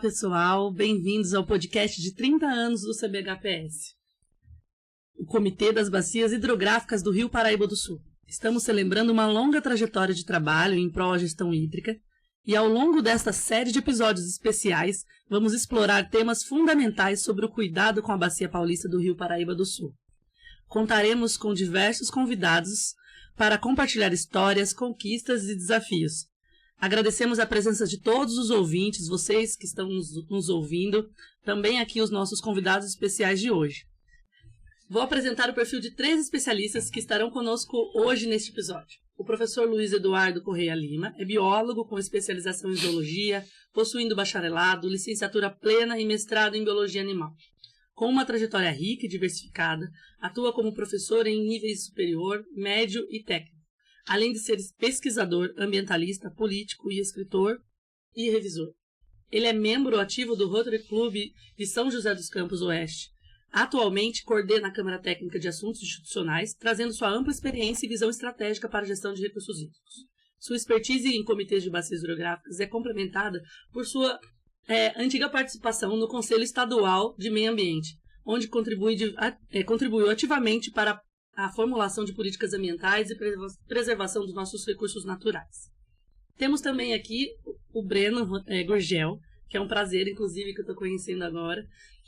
pessoal, bem-vindos ao podcast de 30 anos do CBHPS, o Comitê das Bacias Hidrográficas do Rio Paraíba do Sul. Estamos celebrando uma longa trajetória de trabalho em prol da gestão hídrica e, ao longo desta série de episódios especiais, vamos explorar temas fundamentais sobre o cuidado com a Bacia Paulista do Rio Paraíba do Sul. Contaremos com diversos convidados para compartilhar histórias, conquistas e desafios. Agradecemos a presença de todos os ouvintes, vocês que estão nos ouvindo, também aqui os nossos convidados especiais de hoje. Vou apresentar o perfil de 3 especialistas que estarão conosco hoje neste episódio. O professor Luiz Eduardo Correia Lima é biólogo com especialização em zoologia, possuindo bacharelado, licenciatura plena e mestrado em biologia animal. Com uma trajetória rica e diversificada, atua como professor em níveis superior, médio e técnico, além de ser pesquisador, ambientalista, político e escritor e revisor. Ele é membro ativo do Rotary Club de São José dos Campos Oeste. Atualmente, coordena a Câmara Técnica de Assuntos Institucionais, trazendo sua ampla experiência e visão estratégica para a gestão de recursos hídricos. Sua expertise em comitês de bacias hidrográficas é complementada por sua antiga participação no Conselho Estadual de Meio Ambiente, onde contribuiu ativamente para a formulação de políticas ambientais e preservação dos nossos recursos naturais. Temos também aqui o Breno Gurgel, que é um prazer, inclusive, que eu estou conhecendo agora.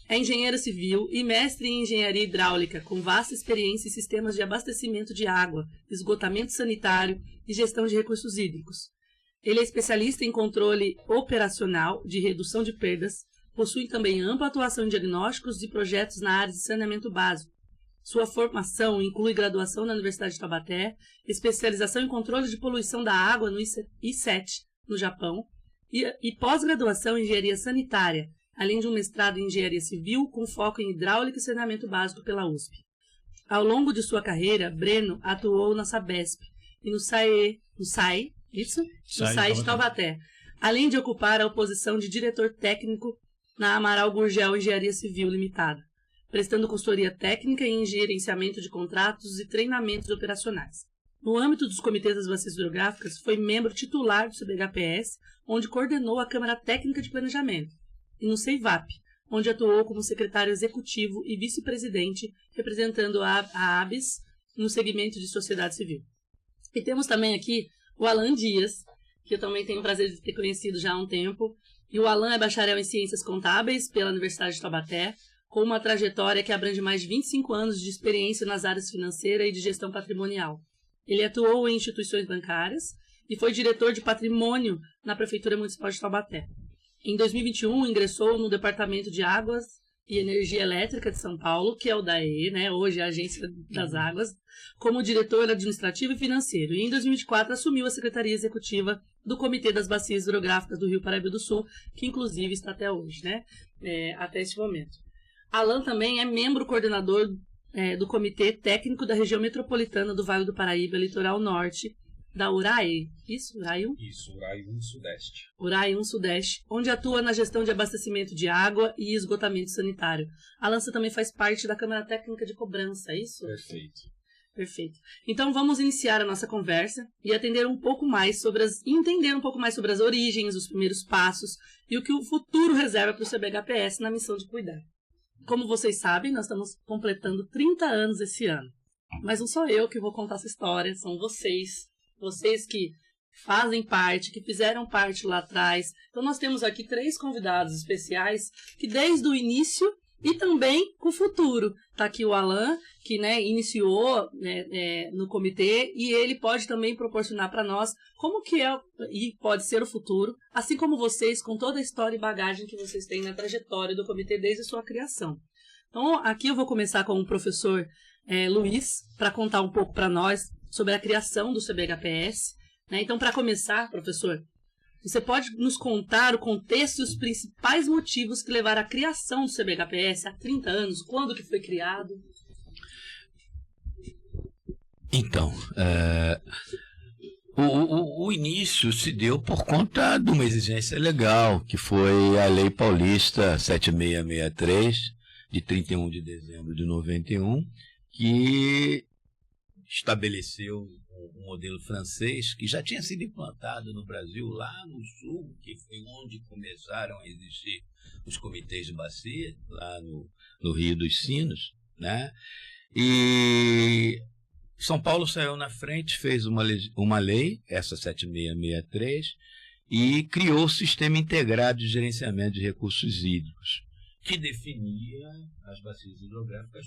É engenheiro civil e mestre em engenharia hidráulica, com vasta experiência em sistemas de abastecimento de água, esgotamento sanitário e gestão de recursos hídricos. Ele é especialista em controle operacional de redução de perdas, possui também ampla atuação em diagnósticos e projetos na área de saneamento básico. Sua formação inclui graduação na Universidade de Taubaté, especialização em controle de poluição da água no I7, no Japão, e pós-graduação em engenharia sanitária, além de um mestrado em engenharia civil com foco em hidráulica e saneamento básico pela USP. Ao longo de sua carreira, Breno atuou na Sabesp e no SAI de Taubaté, além de ocupar a posição de diretor técnico na Amaral Gurgel Engenharia Civil Limitada, prestando consultoria técnica em gerenciamento de contratos e treinamentos operacionais. No âmbito dos comitês das bacias hidrográficas, foi membro titular do CBHPS, onde coordenou a Câmara Técnica de Planejamento, e no CEIVAP, onde atuou como secretário executivo e vice-presidente, representando a ABS no segmento de sociedade civil. E temos também aqui o Alan Dias, que eu também tenho o prazer de ter conhecido já há um tempo. E o Alan é bacharel em Ciências Contábeis pela Universidade de Taubaté, com uma trajetória que abrange mais de 25 anos de experiência nas áreas financeira e de gestão patrimonial. Ele atuou em instituições bancárias e foi diretor de patrimônio na Prefeitura Municipal de Taubaté. Em 2021, ingressou no Departamento de Águas e Energia Elétrica de São Paulo, que é o DAE, né, hoje é a Agência das Águas, como diretor administrativo e financeiro. E em 2024 assumiu a Secretaria Executiva do Comitê das Bacias Hidrográficas do Rio Paraíba do Sul, que inclusive está até hoje, né, até este momento. Alan também é membro coordenador do Comitê Técnico da Região Metropolitana do Vale do Paraíba, Litoral Norte, da URAE, isso? URAE 1? Isso, URAE 1 Sudeste. URAE 1 Sudeste, onde atua na gestão de abastecimento de água e esgotamento sanitário. A Lança também faz parte da Câmara Técnica de Cobrança, é isso? Perfeito. Perfeito. Então vamos iniciar a nossa conversa e entender um pouco mais sobre as origens, os primeiros passos e o que o futuro reserva para o CBHPS na missão de cuidar. Como vocês sabem, nós estamos completando 30 anos esse ano. Mas não sou eu que vou contar essa história, são vocês. Vocês que fazem parte, que fizeram parte lá atrás. Então, nós temos aqui 3 convidados especiais que desde o início e também com o futuro. Está aqui o Alan, que iniciou no comitê, e ele pode também proporcionar para nós como que é e pode ser o futuro, assim como vocês, com toda a história e bagagem que vocês têm na trajetória do comitê desde a sua criação. Então, aqui eu vou começar com o professor Luiz, para contar um pouco para nós sobre a criação do CBHPS. Então, para começar, professor, você pode nos contar o contexto e os principais motivos que levaram à criação do CBHPS há 30 anos? Quando que foi criado? Então, o início se deu por conta de uma exigência legal, que foi a Lei Paulista 7663, de 31 de dezembro de 91, que estabeleceu um modelo francês que já tinha sido implantado no Brasil, lá no sul, que foi onde começaram a existir os comitês de bacia, lá no Rio dos Sinos, né? E São Paulo saiu na frente, fez uma lei, essa 7663, e criou o Sistema Integrado de Gerenciamento de Recursos Hídricos, que definia as bacias hidrográficas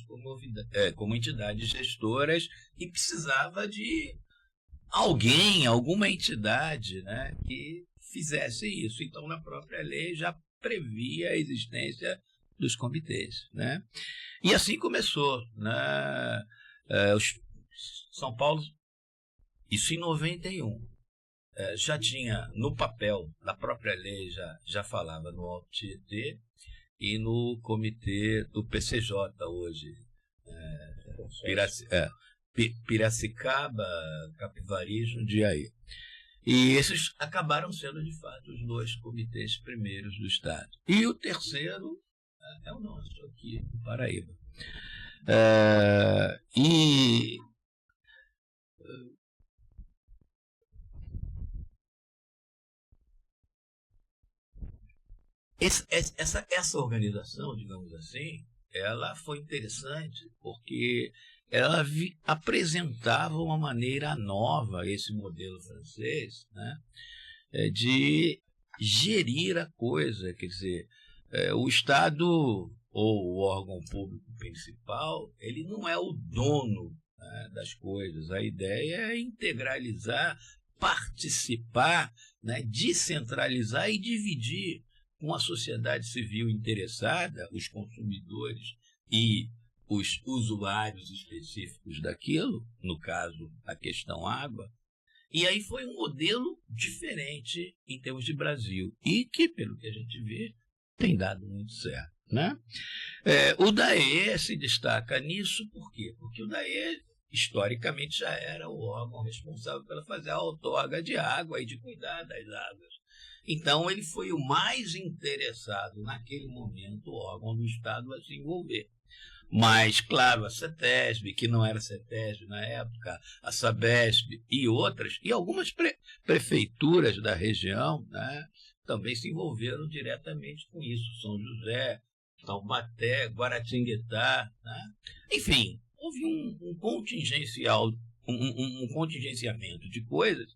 como entidades gestoras e precisava de alguém, alguma entidade, né, que fizesse isso. Então, na própria lei já previa a existência dos comitês, né? E assim começou, né? São Paulo, isso em 91, já tinha no papel da própria lei, já falava no Alto Tietê e no comitê do PCJ hoje, Piracicaba, Capivari e Jundiaí. E esses acabaram sendo, de fato, os 2 comitês primeiros do Estado. E o terceiro é o nosso, aqui no Paraíba. Essa organização, digamos assim, ela foi interessante porque ela apresentava uma maneira nova, esse modelo francês, né, de gerir a coisa. Quer dizer, o Estado ou o órgão público principal, ele não é o dono, né, das coisas. A ideia é integralizar, participar, né, descentralizar e dividir com a sociedade civil interessada, os consumidores e os usuários específicos daquilo, no caso, a questão água. E aí foi um modelo diferente em termos de Brasil e que, pelo que a gente vê, tem dado muito certo, né? O DAE se destaca nisso, por quê? Porque o DAE, historicamente, já era o órgão responsável pela fazer a outorga de água e de cuidar das águas. Então, ele foi o mais interessado, naquele momento, o órgão do Estado a se envolver. Mas, claro, a CETESB, que não era CETESB na época, a SABESB e outras, e algumas prefeituras da região, né, também se envolveram diretamente com isso. São José, Taubaté, Guaratinguetá, né? Enfim, houve um contingenciamento de coisas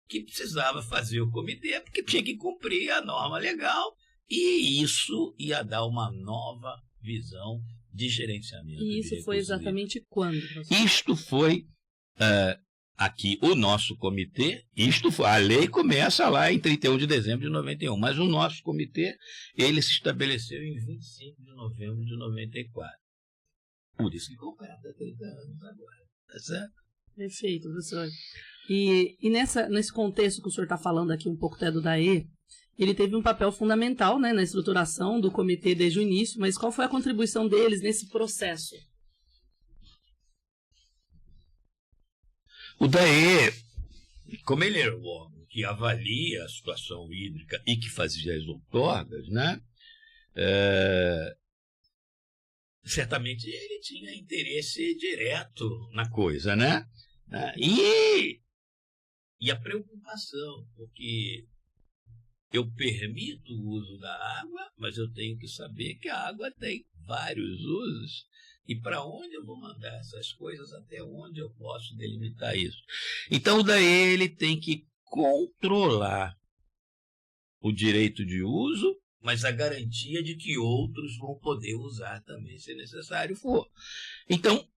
que precisava fazer o comitê, porque tinha que cumprir a norma legal, e isso ia dar uma nova visão de gerenciamento. E isso foi exatamente quando, professor? Isto foi aqui o nosso comitê, a lei começa lá em 31 de dezembro de 91, mas o nosso comitê, ele se estabeleceu em 25 de novembro de 94. Por isso que completa 30 anos agora, tá certo? Perfeito, professor. E nesse contexto que o senhor está falando aqui um pouco até do DAE, ele teve um papel fundamental, né, na estruturação do comitê desde o início, mas qual foi a contribuição deles nesse processo? O DAE, como ele era o órgão que avalia a situação hídrica e que fazia as outorgas, né, certamente ele tinha interesse direto na coisa, né? E a preocupação, porque eu permito o uso da água, mas eu tenho que saber que a água tem vários usos. E para onde eu vou mandar essas coisas, até onde eu posso delimitar isso? Então, daí ele tem que controlar o direito de uso, mas a garantia de que outros vão poder usar também, se necessário for. Então,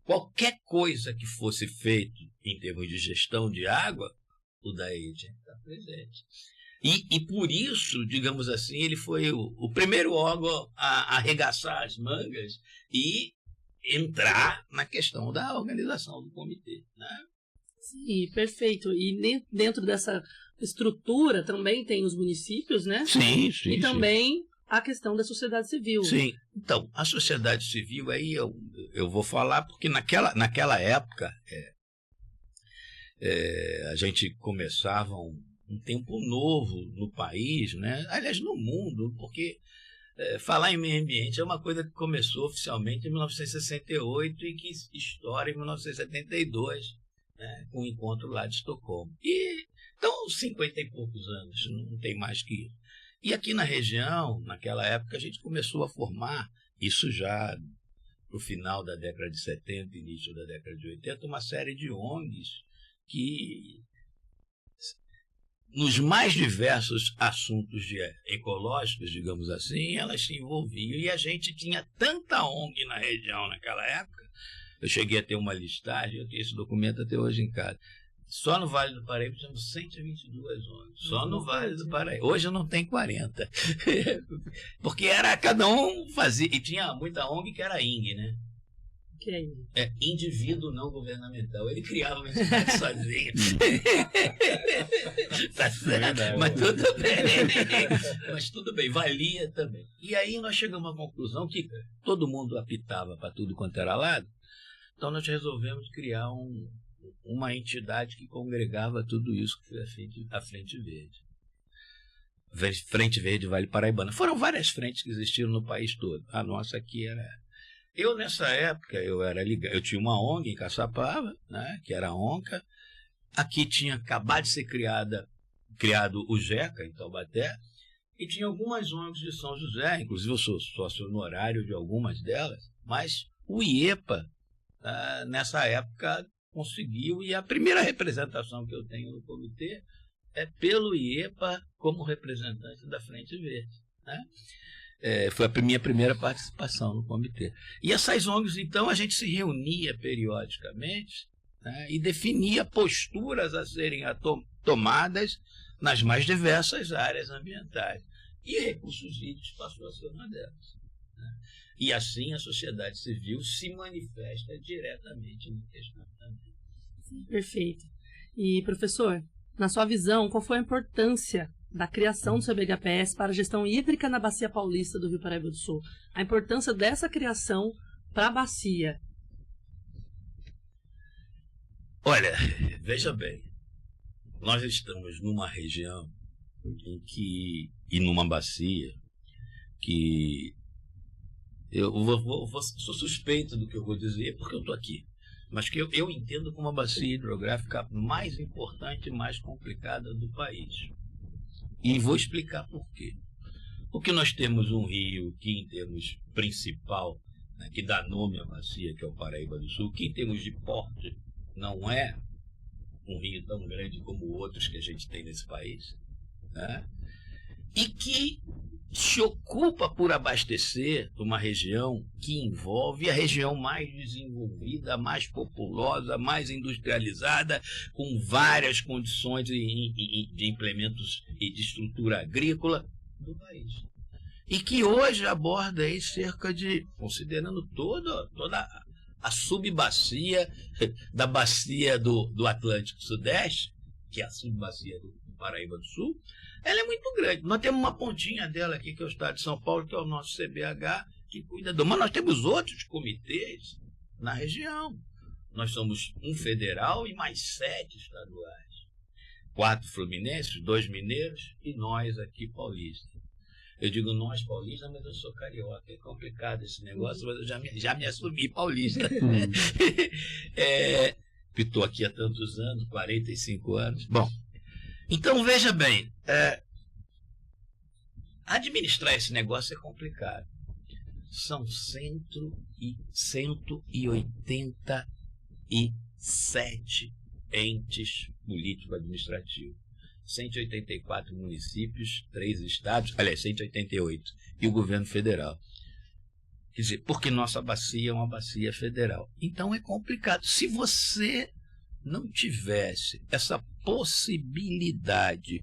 qualquer coisa que fosse feito em termos de gestão de água, o DAE tinha que estar presente. E por isso, digamos assim, ele foi o primeiro órgão a arregaçar as mangas e entrar na questão da organização do comitê, né? Sim, perfeito. E dentro dessa estrutura também tem os municípios, né? Sim, sim. E também a questão da sociedade civil. Sim. Então, a sociedade civil, aí eu vou falar, porque naquela época a gente começava um tempo novo no país, né? Aliás, no mundo, porque falar em meio ambiente é uma coisa que começou oficialmente em 1968 e que estoura em 1972. né, com o encontro lá de Estocolmo. E, então, 50 e poucos anos, não tem mais que isso. E aqui na região, naquela época, a gente começou a formar, isso já no final da década de 70, início da década de 80, uma série de ONGs que, nos mais diversos assuntos ecológicos, digamos assim, elas se envolviam. E a gente tinha tanta ONG na região naquela época. Eu cheguei a ter uma listagem, eu tenho esse documento até hoje em casa. Só no Vale do Paraíba temos 122 ONGs. Só no Vale do Paraíba. Hoje não tem 40. Porque era, cada um fazia. E tinha muita ONG que era ING, né? Que é isso? É, indivíduo não governamental. Ele criava uma entidade sozinho. Tá certo? Mas tudo bem. Mas tudo bem, valia também. E aí nós chegamos à conclusão que todo mundo apitava para tudo quanto era lado. Então nós resolvemos criar uma entidade que congregava tudo isso, que foi a Frente Verde. Frente Verde Vale Paraibana. Foram várias frentes que existiram no país todo. A nossa aqui era... Eu, nessa época, eu tinha uma ONG em Caçapava, né, que era a ONCA. Aqui tinha acabado de ser criado o JECA, em Taubaté, e tinha algumas ONGs de São José, inclusive eu sou sócio honorário de algumas delas, mas o IEPA, nessa época, conseguiu, e a primeira representação que eu tenho no comitê é pelo IEPA como representante da Frente Verde, né? Foi a minha primeira participação no comitê. E essas ONGs, então, a gente se reunia periodicamente, né, e definia posturas a serem tomadas nas mais diversas áreas ambientais. E recursos hídricos passou a ser uma delas, né? E assim a sociedade civil se manifesta diretamente no questionamento. Perfeito. E, professor, na sua visão, qual foi a importância da criação do CBHPS para a gestão hídrica na Bacia Paulista do Rio Paraíba do Sul? A importância dessa criação para a bacia? Olha, veja bem, nós estamos numa região e numa bacia que sou suspeito do que eu vou dizer porque eu estou aqui, mas que eu entendo como a bacia hidrográfica mais importante e mais complicada do país. E vou explicar por quê. Porque nós temos um rio que, em termos principal, né, que dá nome à bacia, que é o Paraíba do Sul, que em termos de porte não é um rio tão grande como outros que a gente tem nesse país, né? E que se ocupa por abastecer uma região que envolve a região mais desenvolvida, mais populosa, mais industrializada, com várias condições de implementos e de estrutura agrícola do país. E que hoje aborda aí cerca de, considerando toda a subbacia da bacia do Atlântico Sudeste, que é a subbacia do Paraíba do Sul, ela é muito grande. Nós temos uma pontinha dela aqui, que é o Estado de São Paulo, que é o nosso CBH, que cuida do... Mas nós temos outros comitês na região. Nós somos um federal e mais 7 estaduais. 4 fluminenses, 2 mineiros e nós aqui paulistas. Eu digo nós paulistas, mas eu sou carioca. É complicado esse negócio, mas eu já me assumi paulista. Estou aqui há tantos anos, 45 anos. Bom, então veja bem, administrar esse negócio é complicado. São 187 entes político-administrativos. 184 municípios, 3 estados, aliás, 188, e o governo federal. Quer dizer, porque nossa bacia é uma bacia federal. Então é complicado. Se você não tivesse essa possibilidade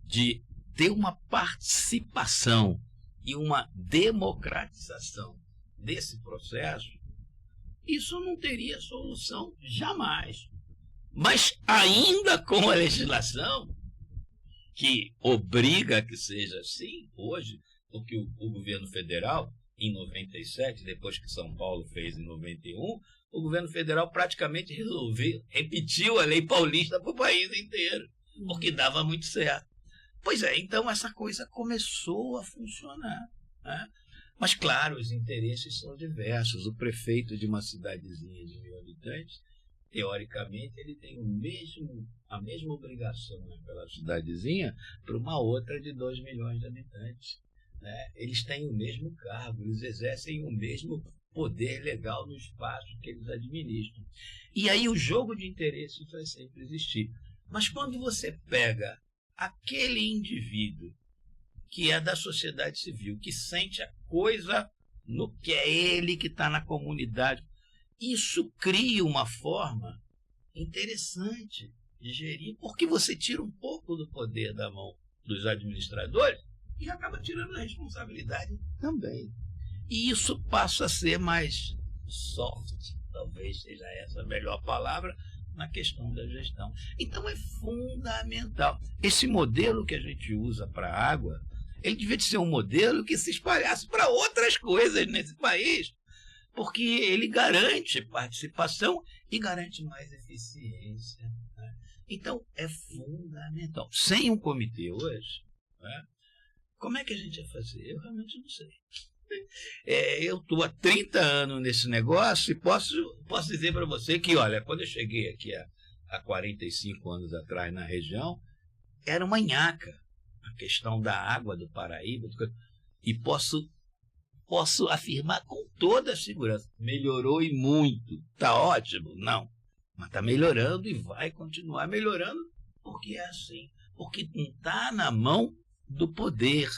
de ter uma participação e uma democratização desse processo, isso não teria solução jamais. Mas ainda com a legislação que obriga que seja assim hoje, porque o governo federal, em 97, depois que São Paulo fez em 91, o governo federal praticamente repetiu a lei paulista para o país inteiro, porque dava muito certo. Pois é, então essa coisa começou a funcionar, né? Mas, claro, os interesses são diversos. O prefeito de uma cidadezinha de 1.000 habitantes teoricamente, ele tem a mesma obrigação naquela cidadezinha para uma outra de 2 milhões de habitantes. Né? Eles têm o mesmo cargo, eles exercem o mesmo poder legal no espaço que eles administram. E aí o jogo de interesses vai sempre existir. Mas quando você pega aquele indivíduo que é da sociedade civil, que sente a coisa no que é ele que está na comunidade, isso cria uma forma interessante de gerir, porque você tira um pouco do poder da mão dos administradores e acaba tirando a responsabilidade também. E isso passa a ser mais soft, talvez seja essa a melhor palavra, na questão da gestão. Então é fundamental. Esse modelo que a gente usa para a água, ele devia ser um modelo que se espalhasse para outras coisas nesse país, porque ele garante participação e garante mais eficiência. Né? Então é fundamental. Sem um comitê hoje, né? Como é que a gente ia fazer? Eu realmente não sei. Eu estou há 30 anos nesse negócio e posso dizer para você que, olha, quando eu cheguei aqui há 45 anos atrás na região, era uma nhaca a questão da água do Paraíba, e posso afirmar com toda a segurança, melhorou e muito. Está ótimo? Não. Mas está melhorando e vai continuar melhorando, porque é assim. Porque não está na mão do poder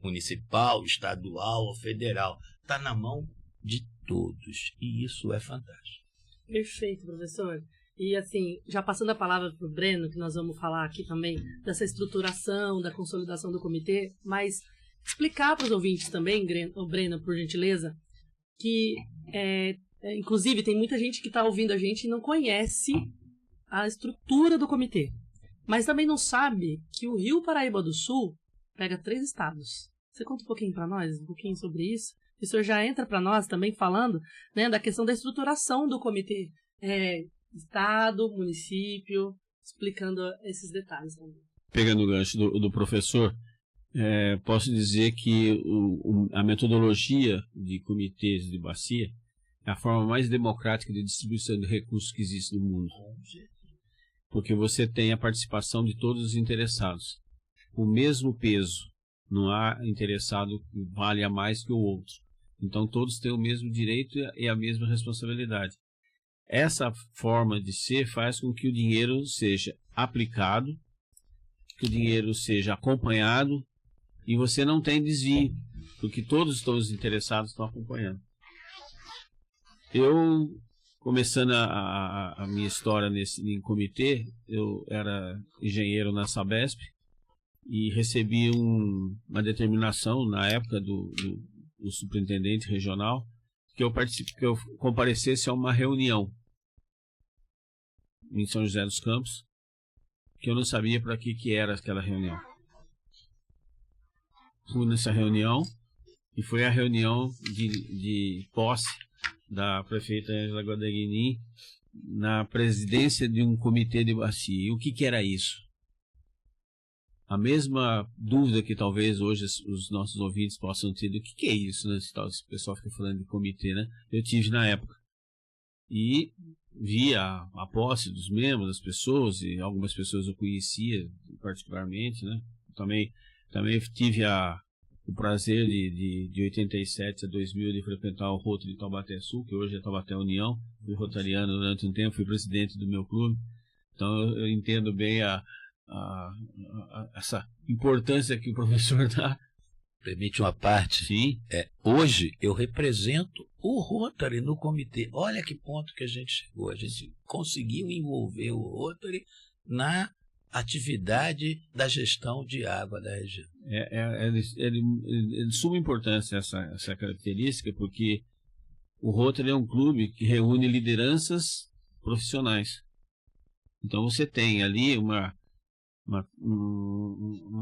municipal, estadual ou federal. Está na mão de todos. E isso é fantástico. Perfeito, professor. E assim, já passando a palavra para o Breno, que nós vamos falar aqui também dessa estruturação, da consolidação do comitê, mas explicar para os ouvintes também, Breno, por gentileza, que inclusive tem muita gente que está ouvindo a gente e não conhece a estrutura do comitê, mas também não sabe que o Rio Paraíba do Sul pega 3 estados. Você conta um pouquinho para nós, um pouquinho sobre isso? E o senhor já entra para nós também falando, né, da questão da estruturação do comitê, estado, município, explicando esses detalhes também. Pegando o gancho do professor, posso dizer que a metodologia de comitês de bacia é a forma mais democrática de distribuição de recursos que existe no mundo. Porque você tem a participação de todos os interessados. O mesmo peso, não há interessado que vale a mais que o outro. Então todos têm o mesmo direito e a mesma responsabilidade. Essa forma de ser faz com que o dinheiro seja aplicado, que o dinheiro seja acompanhado e você não tem desvio, porque todos os interessados estão acompanhando. Eu, começando a minha história em comitê, eu era engenheiro na Sabesp e recebi uma determinação na época do superintendente regional que eu comparecesse a uma reunião em São José dos Campos, que eu não sabia para que era aquela reunião. Fui nessa reunião e foi a reunião de posse da prefeita Ângela Guadagnini na presidência de um comitê de bacia. E o que era isso? A mesma dúvida que talvez hoje os nossos ouvintes possam ter do que é isso, né? Esse pessoal fica falando de comitê, né? Eu tive na época. E vi a posse dos membros, das pessoas, e algumas pessoas eu conhecia particularmente, né? Também tive o prazer de 87 a 2000 de frequentar o Rotary de Taubaté Sul, que hoje é Taubaté União. Fui rotariano durante um tempo, fui presidente do meu clube. Então eu entendo bem essa importância que o professor dá. Permite uma parte? Sim. Hoje eu represento o Rotary no comitê. Olha que ponto que a gente chegou. A gente conseguiu envolver o Rotary na atividade da gestão de água da região. É de suma importância essa característica, porque o Rotary é um clube que reúne lideranças profissionais. Então você tem ali uma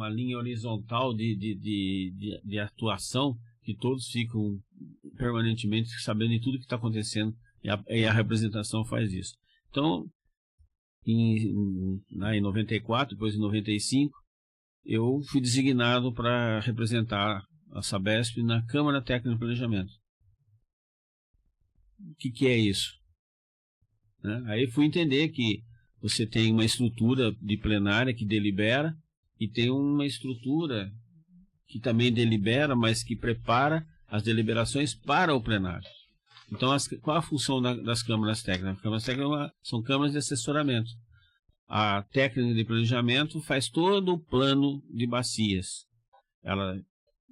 linha horizontal de atuação, que todos ficam permanentemente sabendo de tudo que está acontecendo, e a representação faz isso. Então, em 94, depois em 95, eu fui designado para representar a Sabesp na Câmara Técnica de Planejamento. O que é isso? né? Aí fui entender que você tem uma estrutura de plenária que delibera e tem uma estrutura que também delibera, mas que prepara as deliberações para o plenário. Então, qual a função das câmaras técnicas? As câmaras técnicas são câmaras de assessoramento. A técnica de planejamento faz todo o plano de bacias. Ela,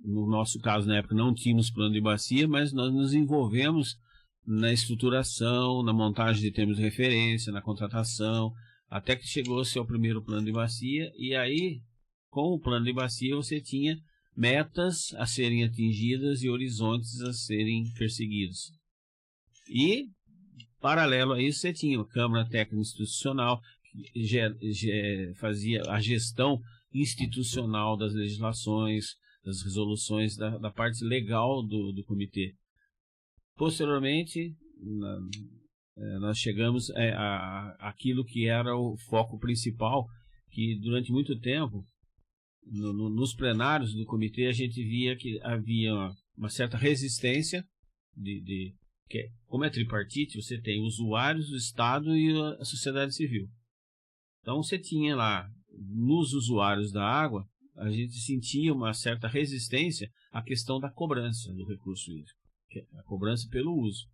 no nosso caso, na época, não tínhamos plano de bacia, mas nós nos envolvemos na estruturação, na montagem de termos de referência, na contratação, até que chegou-se ao primeiro plano de bacia, e aí, com o plano de bacia, você tinha metas a serem atingidas e horizontes a serem perseguidos. E, paralelo a isso, você tinha a Câmara Técnica Institucional, que fazia a gestão institucional das legislações, das resoluções, da parte legal do comitê. Posteriormente, nós chegamos àquilo que era o foco principal, que durante muito tempo, nos plenários do comitê, a gente via que havia uma certa resistência, como é tripartite, você tem usuários, o Estado e a sociedade civil. Então você tinha lá, nos usuários da água, a gente sentia uma certa resistência à questão da cobrança do recurso hídrico, a cobrança pelo uso.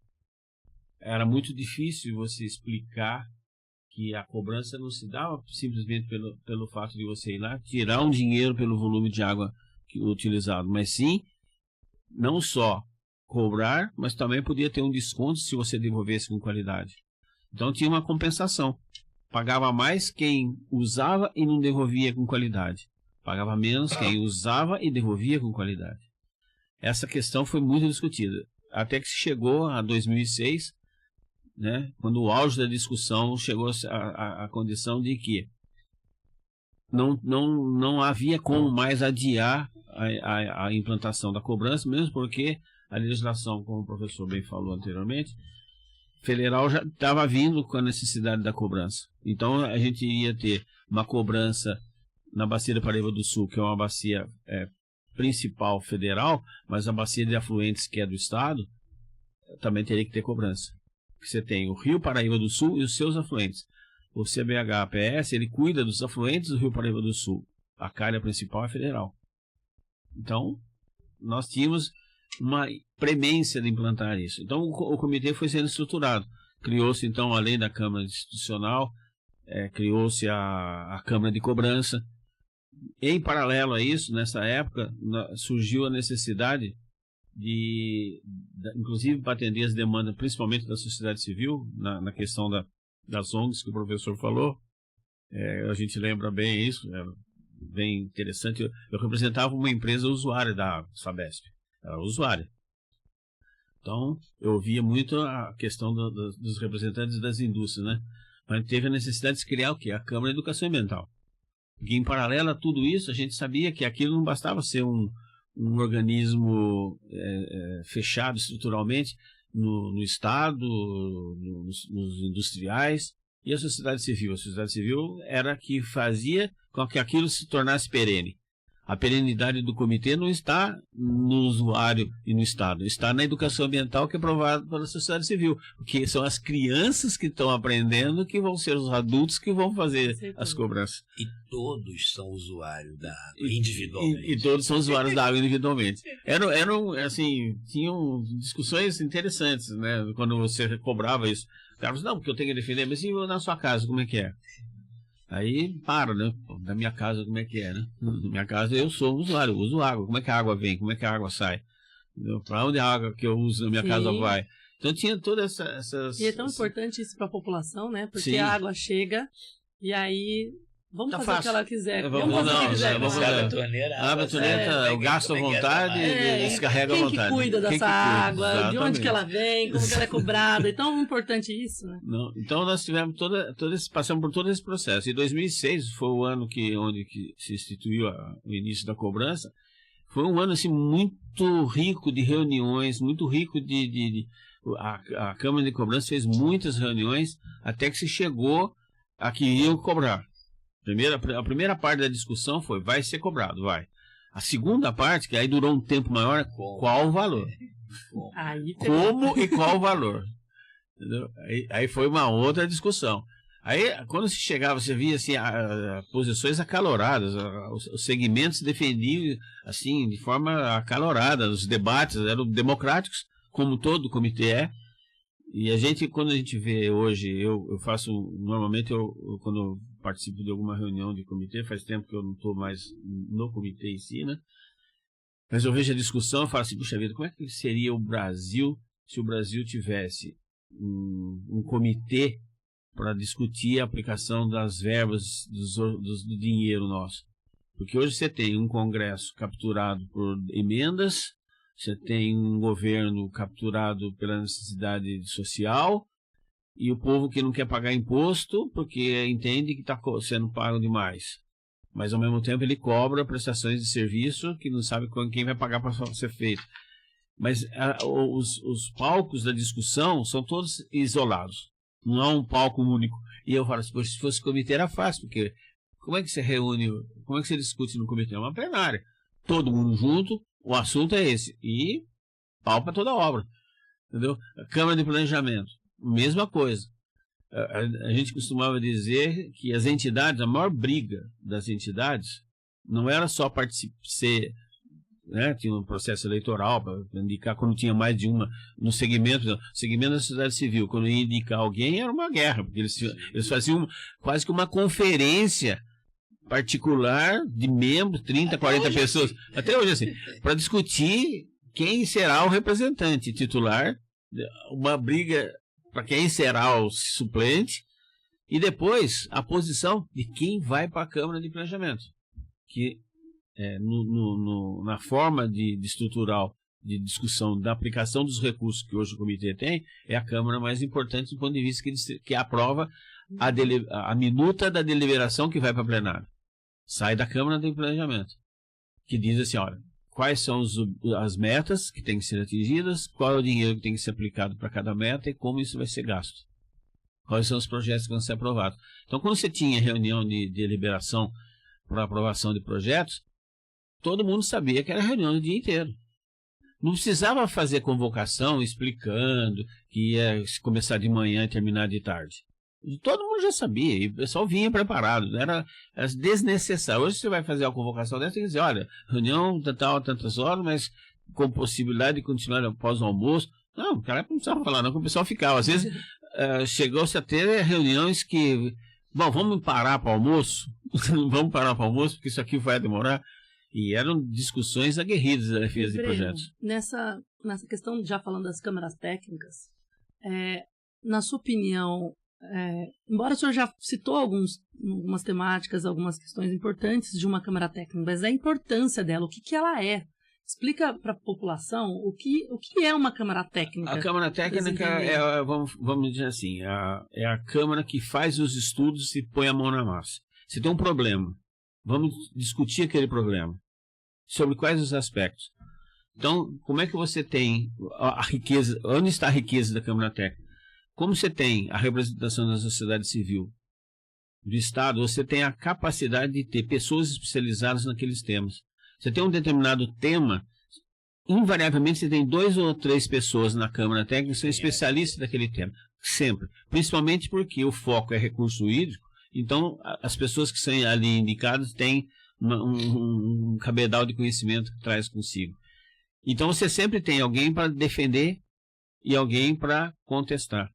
Era muito difícil você explicar que a cobrança não se dava simplesmente pelo fato de você ir lá tirar um dinheiro pelo volume de água utilizado, mas sim, não só cobrar, mas também podia ter um desconto se você devolvesse com qualidade. Então tinha uma compensação. Pagava mais quem usava e não devolvia com qualidade. Pagava menos quem usava e devolvia com qualidade. Essa questão foi muito discutida. Até que chegou a 2006, né, quando o auge da discussão chegou à condição de que não havia como mais adiar a implantação da cobrança, mesmo porque a legislação, como o professor bem falou anteriormente, federal já estava vindo com a necessidade da cobrança. Então a gente iria ter uma cobrança na bacia da Paraíba do Sul, que é uma bacia principal federal, mas a bacia de afluentes, que é do Estado, também teria que ter cobrança. Você tem o Rio Paraíba do Sul e os seus afluentes. O CBH-APS, ele cuida dos afluentes do Rio Paraíba do Sul. A calha principal é federal. Então, nós tínhamos uma premência de implantar isso. Então, o comitê foi sendo estruturado. Criou-se, então, além da Câmara Institucional, criou-se a Câmara de Cobrança. Em paralelo a isso, nessa época, surgiu a necessidade inclusive para atender as demandas, principalmente da sociedade civil, na questão das ONGs que o professor falou. A gente lembra bem isso, é bem interessante. Eu representava uma empresa usuária da Sabesp, era usuária. Então, eu via muito a questão dos representantes das indústrias, né? Mas teve a necessidade de criar o quê? A Câmara de Educação Ambiental. E em paralelo a tudo isso, a gente sabia que aquilo não bastava ser um organismo fechado estruturalmente no Estado, nos industriais e a sociedade civil. A sociedade civil era a que fazia com que aquilo se tornasse perene. A perenidade do comitê não está no usuário e no Estado, está na educação ambiental, que é aprovada pela sociedade civil, porque são as crianças que estão aprendendo que vão ser os adultos que vão fazer as cobranças. E todos são usuários da água individualmente. E todos são usuários da água individualmente. Eram assim, tinham discussões interessantes, né, quando você cobrava isso. Carlos, não, porque eu tenho que defender, mas e na sua casa, como é que é? Aí né? Da minha casa, como é que é, né? Na minha casa eu sou usuário, eu uso água. Como é que a água vem? Como é que a água sai? Para onde a água que eu uso na minha casa vai? Então tinha todas essas... E é tão importante isso para a população, né? Porque a água chega e aí... Vamos fazer o que ela quiser. Vamos fazer o que quiser. Abre a torneira, eu gasto à vontade e descarrega à vontade. Quem que cuida dessa água? De onde que ela vem? Como que ela é cobrada? É tão importante isso, né? Não, então nós tivemos passamos por todo esse processo. E 2006 foi o ano onde se instituiu o início da cobrança. Foi um ano assim, muito rico de reuniões, muito rico a Câmara de Cobrança fez muitas reuniões até que se chegou a que iam cobrar. A primeira parte da discussão foi: vai ser cobrado, vai. A segunda parte, que aí durou um tempo maior, qual o valor? Como e qual o valor? Entendeu? Aí foi uma outra discussão. Aí, quando se chegava, você via assim, posições acaloradas, os segmentos defendiam assim, de forma acalorada, os debates eram democráticos, como todo comitê é. E quando a gente vê hoje, eu faço, normalmente, quando eu participo de alguma reunião de comitê, faz tempo que eu não estou mais no comitê em si, né? Mas eu vejo a discussão e falo assim, puxa vida, como é que seria o Brasil se o Brasil tivesse um comitê para discutir a aplicação das verbas do dinheiro nosso? Porque hoje você tem um Congresso capturado por emendas, você tem um governo capturado pela necessidade social e o povo que não quer pagar imposto porque entende que está sendo pago demais. Mas, ao mesmo tempo, ele cobra prestações de serviço que não sabe quem vai pagar para ser feito. Mas os palcos da discussão são todos isolados. Não há um palco único. E eu falo assim, se fosse comitê era fácil, porque como é que você reúne, como é que você discute no comitê? É uma plenária. Todo mundo junto, o assunto é esse. E pau para toda a obra. Entendeu? A Câmara de Planejamento, mesma coisa. A gente costumava dizer que as entidades, a maior briga das entidades, não era só ser, né, tinha um processo eleitoral para indicar quando tinha mais de uma no segmento da sociedade civil, quando ia indicar alguém era uma guerra, porque eles faziam quase que uma conferência particular de membros, 30, 40 pessoas, até hoje assim, para discutir quem será o representante titular, uma briga para quem será o suplente, e depois a posição de quem vai para a Câmara de Planejamento, que na forma de estrutural de discussão da aplicação dos recursos que hoje o comitê tem, é a Câmara mais importante do ponto de vista que aprova a minuta da deliberação que vai para plenário. Sai da Câmara de Planejamento, que diz assim, olha, quais são as metas que têm que ser atingidas, qual é o dinheiro que tem que ser aplicado para cada meta e como isso vai ser gasto. Quais são os projetos que vão ser aprovados. Então, quando você tinha reunião de deliberação para aprovação de projetos, todo mundo sabia que era reunião o dia inteiro. Não precisava fazer convocação explicando que ia começar de manhã e terminar de tarde. Todo mundo já sabia, e o pessoal vinha preparado, era desnecessário. Hoje você vai fazer a convocação dessa e dizer, olha, reunião tal, tantas horas, mas com possibilidade de continuar após o almoço. Não, o cara não precisava falar, não, que o pessoal ficava. Às vezes chegou-se a ter reuniões que, bom, vamos parar para o almoço, vamos parar para o almoço, porque isso aqui vai demorar. E eram discussões aguerridas da defesa de projetos. Nessa questão, já falando das câmaras técnicas, na sua opinião, embora o senhor já citou algumas temáticas, algumas questões importantes de uma câmara técnica, mas a importância dela, o que ela é? Explica para a população o que é uma câmara técnica. A câmara técnica vamos dizer assim, é a câmara que faz os estudos e põe a mão na massa. Você tem um problema, vamos discutir aquele problema. Sobre quais os aspectos? Então, como é que você tem a riqueza, onde está a riqueza da câmara técnica? Como você tem a representação da sociedade civil, do Estado, você tem a capacidade de ter pessoas especializadas naqueles temas. Você tem um determinado tema, invariavelmente você tem 2 ou 3 pessoas na Câmara Técnica que são especialistas daquele tema. Sempre. Principalmente porque o foco é recurso hídrico, então as pessoas que são ali indicadas têm um cabedal de conhecimento que traz consigo. Então você sempre tem alguém para defender e alguém para contestar.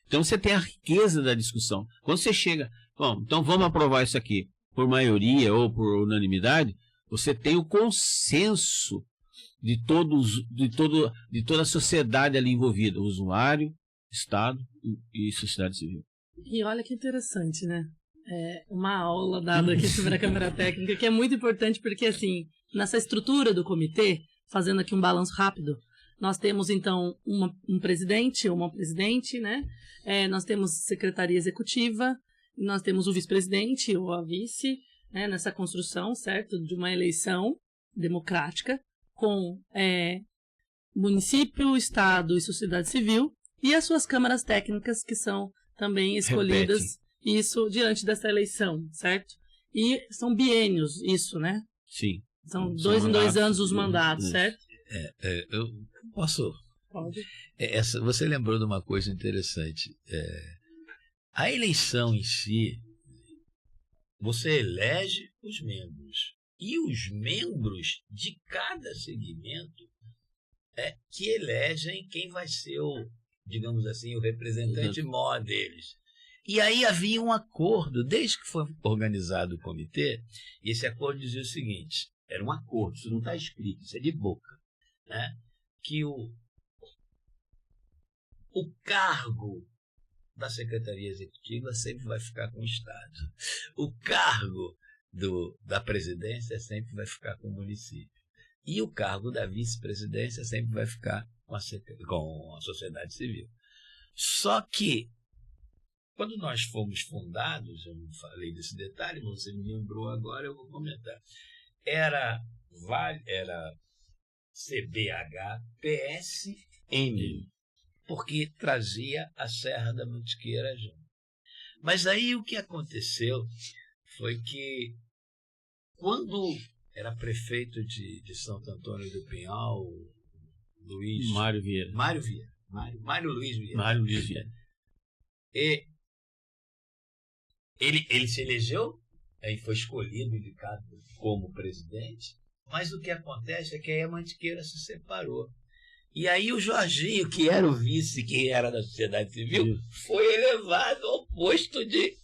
Então você tem a riqueza da discussão. Quando você chega, bom, então vamos aprovar isso aqui por maioria ou por unanimidade, você tem o consenso de toda a sociedade ali envolvida, usuário, Estado e sociedade civil. E olha que interessante, né? Uma aula dada aqui sobre a Câmara Técnica, que é muito importante porque, assim, nessa estrutura do comitê, fazendo aqui um balanço rápido, nós temos, então, um presidente ou uma presidente, né? Nós temos secretaria executiva, nós temos o vice-presidente ou a vice, né? Nessa construção, certo? De uma eleição democrática com município, Estado e sociedade civil e as suas câmaras técnicas que são também escolhidas, isso, diante dessa eleição, certo? E são biênios, isso, né? Sim. São 2 em 2 anos os mandatos, certo? Eu posso Pode. Você lembrou de uma coisa interessante. A eleição em si, você elege os membros. E os membros de cada segmento que elegem quem vai ser digamos assim, o representante maior deles. E aí havia um acordo, desde que foi organizado o comitê, e esse acordo dizia o seguinte, era um acordo, isso não está escrito, isso é de boca, né? Que o cargo da Secretaria Executiva sempre vai ficar com o Estado. O cargo da presidência sempre vai ficar com o município. E o cargo da vice-presidência sempre vai ficar com a sociedade civil. Só que, quando nós fomos fundados, eu não falei desse detalhe, mas você me lembrou agora, eu vou comentar. Era CBH-PSM, porque trazia a Serra da Mantiqueira junto. Mas aí o que aconteceu foi que, quando era prefeito de Santo Antônio do Pinhal, Mário Vieira. Mário Luiz Vieira. Mário Luiz Vieira. E ele se elegeu, aí foi escolhido, indicado como presidente, mas o que acontece é que aí a Mantiqueira se separou. E aí o Jorginho, que era o vice, que era da sociedade civil, foi elevado ao posto de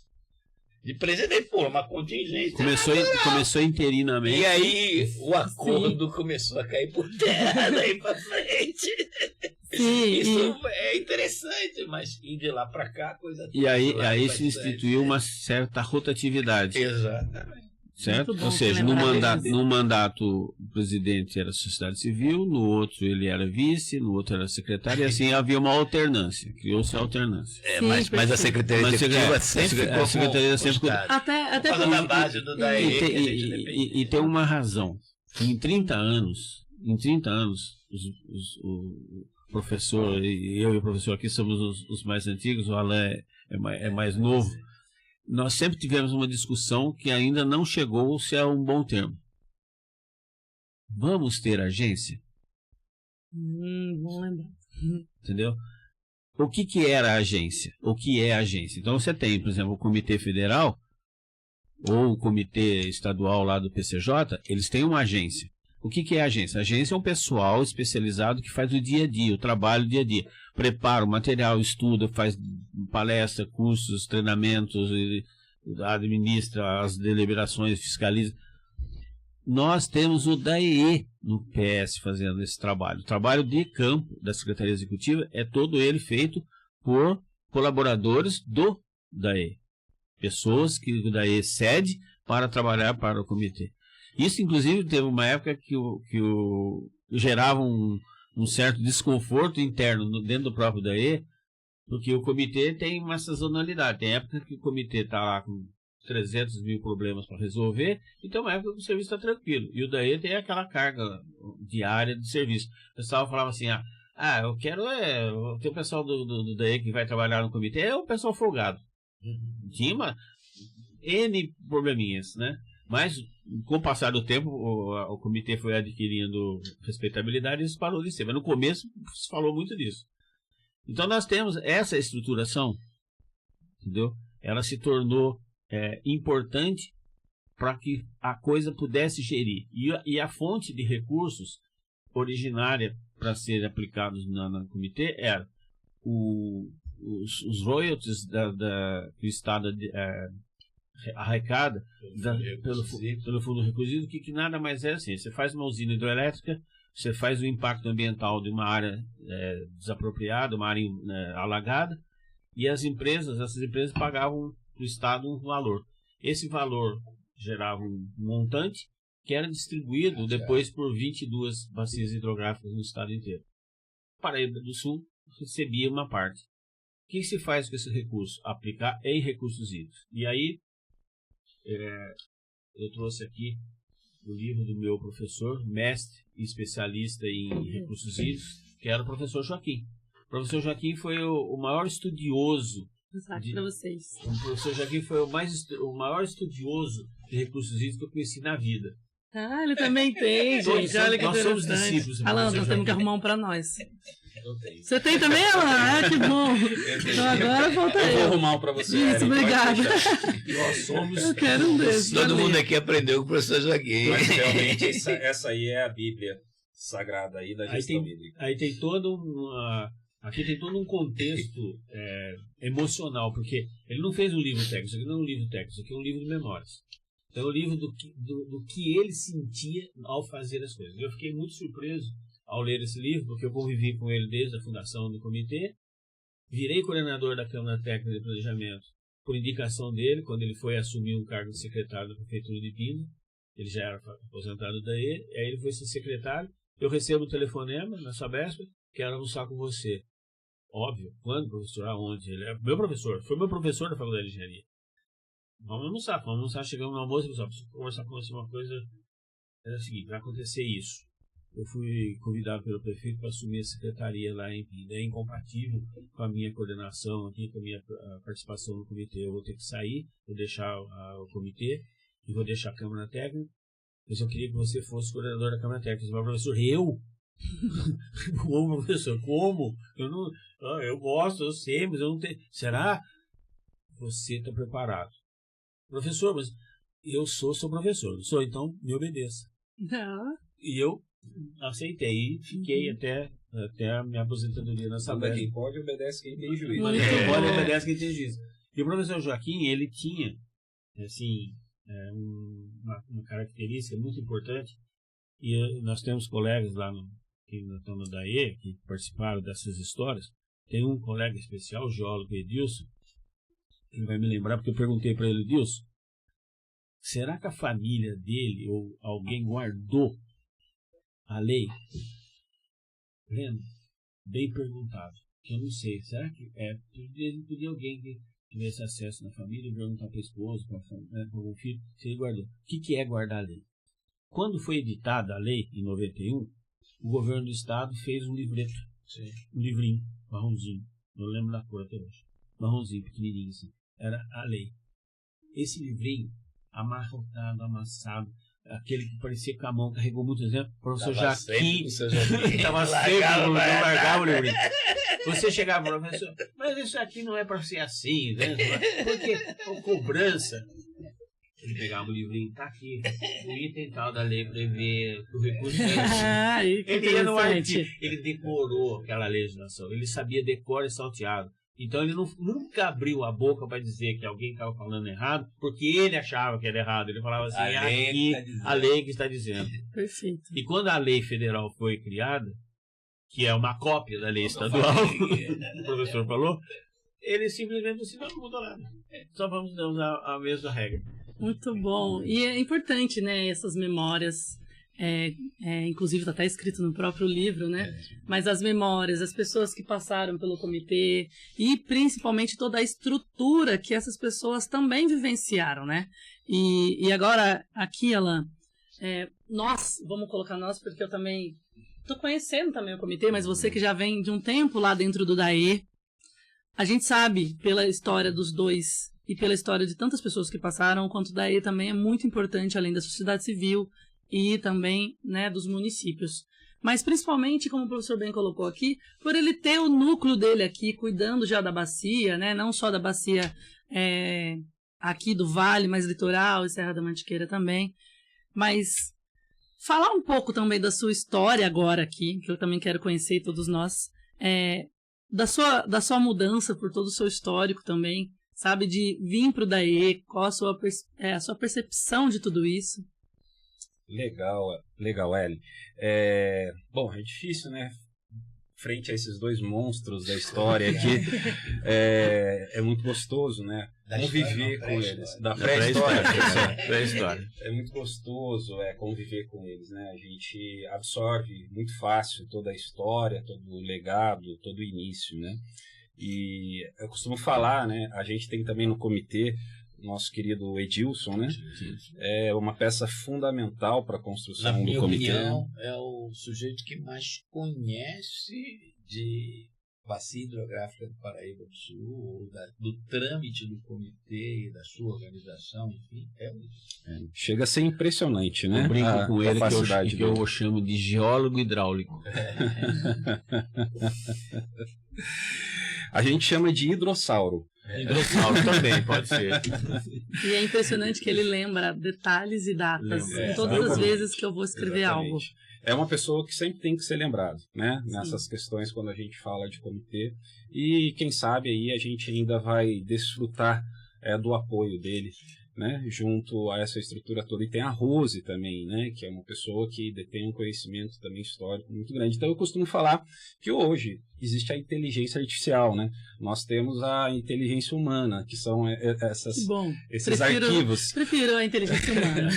presidente, por uma contingência. Começou interinamente. E aí o acordo começou a cair por terra daí para frente. Sim, Isso é interessante, mas ir de lá para cá, coisa E aí se instituiu uma certa rotatividade. Exatamente. Certo? Ou seja, no mandato o presidente era sociedade civil, no outro ele era vice, no outro era secretário, e assim havia uma alternância, criou-se a alternância. Mas a Secretaria Executiva sempre ficou até por causa da base do DAE. E tem uma razão. Em 30 anos, o professor, eu e o professor aqui somos os mais antigos, o Alain é mais novo. Nós sempre tivemos uma discussão que ainda não chegou-se a um bom termo. Vamos ter agência? Não lembro. Entendeu? O que era a agência? O que é a agência? Então você tem, por exemplo, o Comitê Federal ou o Comitê Estadual lá do PCJ, eles têm uma agência. O que é a agência? A agência é um pessoal especializado que faz o dia a dia, o trabalho do dia a dia. Prepara o material, estuda, faz palestra, cursos, treinamentos, administra as deliberações, fiscaliza. Nós temos o DAE no PS fazendo esse trabalho. O trabalho de campo da Secretaria Executiva é todo ele feito por colaboradores do DAE. Pessoas que o DAE cede para trabalhar para o comitê. Isso, inclusive, teve uma época que gerava um certo desconforto interno dentro do próprio DAE, porque o comitê tem uma sazonalidade. Tem época que o comitê está lá com 300 mil problemas para resolver, e tem uma época que o serviço está tranquilo. E o DAE tem aquela carga diária de serviço. O pessoal falava assim, eu quero ter o pessoal do DAE que vai trabalhar no comitê, é o pessoal folgado. Tinha N probleminhas, né? Mas, com o passar do tempo, o comitê foi adquirindo respeitabilidade e isso parou de ser. Mas no começo se falou muito disso. Então nós temos essa estruturação, entendeu? Ela se tornou importante para que a coisa pudesse gerir. E a fonte de recursos originária para ser aplicados no comitê era os royalties que o Estado arrecada pelo fundo recusivo, que nada mais é assim. Você faz uma usina hidrelétrica, você faz o impacto ambiental de uma área desapropriada, uma área alagada, e essas empresas pagavam para o Estado um valor. Esse valor gerava um montante que era distribuído depois por 22 bacias hidrográficas no estado inteiro. Paraíba do Sul recebia uma parte. O que se faz com esse recurso? Aplicar em recursos hídricos. E aí, eu trouxe aqui o livro do meu professor, mestre e especialista em recursos hídricos, que era o professor Joaquim. O professor Joaquim foi o maior estudioso. Para vocês. O professor Joaquim foi o maior estudioso de recursos hídricos que eu conheci na vida. Ele também tem, gente. Olha que nós somos discípulos. Alan, nós temos que arrumar um para nós. Eu tenho. Você tem também, Alan? Que bom. Então agora falta Eu vou eu. arrumar um pra você. Isso, Ellen, pode obrigada. deixar. Nós somos. Eu quero um desses. Todo valeu. mundo aqui aprendeu com o professor Joaquim. Mas realmente essa aí é a Bíblia sagrada aí da gestão bíblica. Aí tem todo aqui tem todo um contexto emocional, porque ele não fez um livro técnico, isso aqui não é um livro técnico, isso aqui é um livro de memórias. Então é um livro do que ele sentia ao fazer as coisas. Eu fiquei muito surpreso ao ler esse livro, porque eu convivi com ele desde a fundação do comitê, virei coordenador da Câmara Técnica de Planejamento por indicação dele, quando ele foi assumir um cargo de secretário da Prefeitura de Pina. Ele já era aposentado daí, aí ele foi ser secretário. Eu recebo um telefonema na Sabesp, quero almoçar com você. Óbvio, quando, professor? Aonde? Ele é meu professor, foi meu professor da Faculdade de Engenharia. Vamos almoçar, chegamos no almoço e pessoal, preciso conversar com você uma coisa. Era o seguinte, vai acontecer isso. Eu fui convidado pelo prefeito para assumir a secretaria lá em Pina. É incompatível com a minha coordenação aqui, com a minha participação no comitê. Eu vou ter que sair, vou deixar o comitê e vou deixar a Câmara Técnica. Mas eu queria que você fosse coordenador da Câmara Técnica. Mas, professor, eu? Como, professor? Como? Eu gosto, eu sei, mas eu não tenho. Será? Você está preparado. Professor, mas eu sou seu professor, não sou, então me obedeça. Não. E eu aceitei e fiquei até a minha aposentadoria na Sabesp. Quem pode obedece quem tem juízo. Muito Quem bom. pode obedece quem tem juízo. E o professor Joaquim, ele tinha assim, uma característica muito importante, e nós temos colegas lá que estão no DAE, que participaram dessas histórias. Tem um colega especial, o geólogo Edilson, ele vai me lembrar, porque eu perguntei para ele: Edilson, será que a família dele ou alguém guardou a lei? Lembra? Bem perguntado. Eu não sei. Será que podia alguém que tivesse acesso na família e perguntar para a esposa, para o filho, se ele guardou? O que é guardar a lei? Quando foi editada a lei, em 91, o governo do estado fez um livreto. Sim. Um livrinho, marronzinho. Não lembro da cor até hoje. Marronzinho, pequenininho assim. Era a lei. Esse livrinho, amarrotado, amassado, aquele que parecia com a mão, carregou muito exemplo. O professor Joaquim estava sempre, não largava o livrinho. Você chegava, professor, mas isso aqui não é para ser assim, né? Porque a cobrança. Ele pegava o livrinho, tá aqui, o item tal da lei prevê o recurso. Ele ia no artigo, ele decorou aquela legislação, ele sabia decor e salteado. Então ele nunca abriu a boca para dizer que alguém estava falando errado, porque ele achava que era errado. Ele falava assim, a lei que está dizendo. Perfeito. E quando a lei federal foi criada, que é uma cópia da lei estadual, o professor falou, ele simplesmente disse, não mudou nada. Só vamos usar a mesma regra. Muito bom. E é importante, né, essas memórias. Inclusive está até escrito no próprio livro, né? Mas as memórias, as pessoas que passaram pelo comitê e principalmente toda a estrutura que essas pessoas também vivenciaram, né? E agora, aqui, Alan, vamos colocar nós, porque eu também estou conhecendo também o comitê, mas você que já vem de um tempo lá dentro do DAE, a gente sabe pela história dos dois e pela história de tantas pessoas que passaram, quanto o DAE também é muito importante, além da sociedade civil e também, né, dos municípios. Mas principalmente, como o professor bem colocou aqui, por ele ter o núcleo dele aqui, cuidando já da bacia, né, não só da bacia aqui do Vale, mas litoral e Serra da Mantiqueira também. Mas falar um pouco também da sua história agora aqui, que eu também quero conhecer, todos nós, da sua mudança por todo o seu histórico também, sabe, de vir para o DAE, qual a sua percepção de tudo isso. Legal, Ellen. Bom, é difícil, né? Frente a esses dois monstros da história aqui, é muito gostoso, né? Conviver com eles. Da pré-história. É muito gostoso conviver com eles, né? A gente absorve muito fácil toda a história, todo o legado, todo o início, né? E eu costumo falar, né? A gente tem também no comitê nosso querido Edilson, né? É uma peça fundamental para a construção do comitê. Na minha opinião, é o sujeito que mais conhece de Bacia Hidrográfica do Paraíba do Sul, ou do trâmite do comitê e da sua organização, enfim, chega a ser impressionante, né? Eu brinco com ele que eu chamo de geólogo hidráulico. A gente chama de hidrossauro. Hidrossauro também, pode ser. E é impressionante que ele lembra detalhes e datas em todas as vezes que eu vou escrever algo. É uma pessoa que sempre tem que ser lembrado, né? Nessas questões quando a gente fala de comitê. E quem sabe aí a gente ainda vai desfrutar do apoio dele, né? Junto a essa estrutura toda. E tem a Rose também, né? Que é uma pessoa que detém um conhecimento também histórico muito grande. Então eu costumo falar que hoje existe a inteligência artificial, né? Nós temos a inteligência humana, que são esses arquivos. Prefiro a inteligência humana.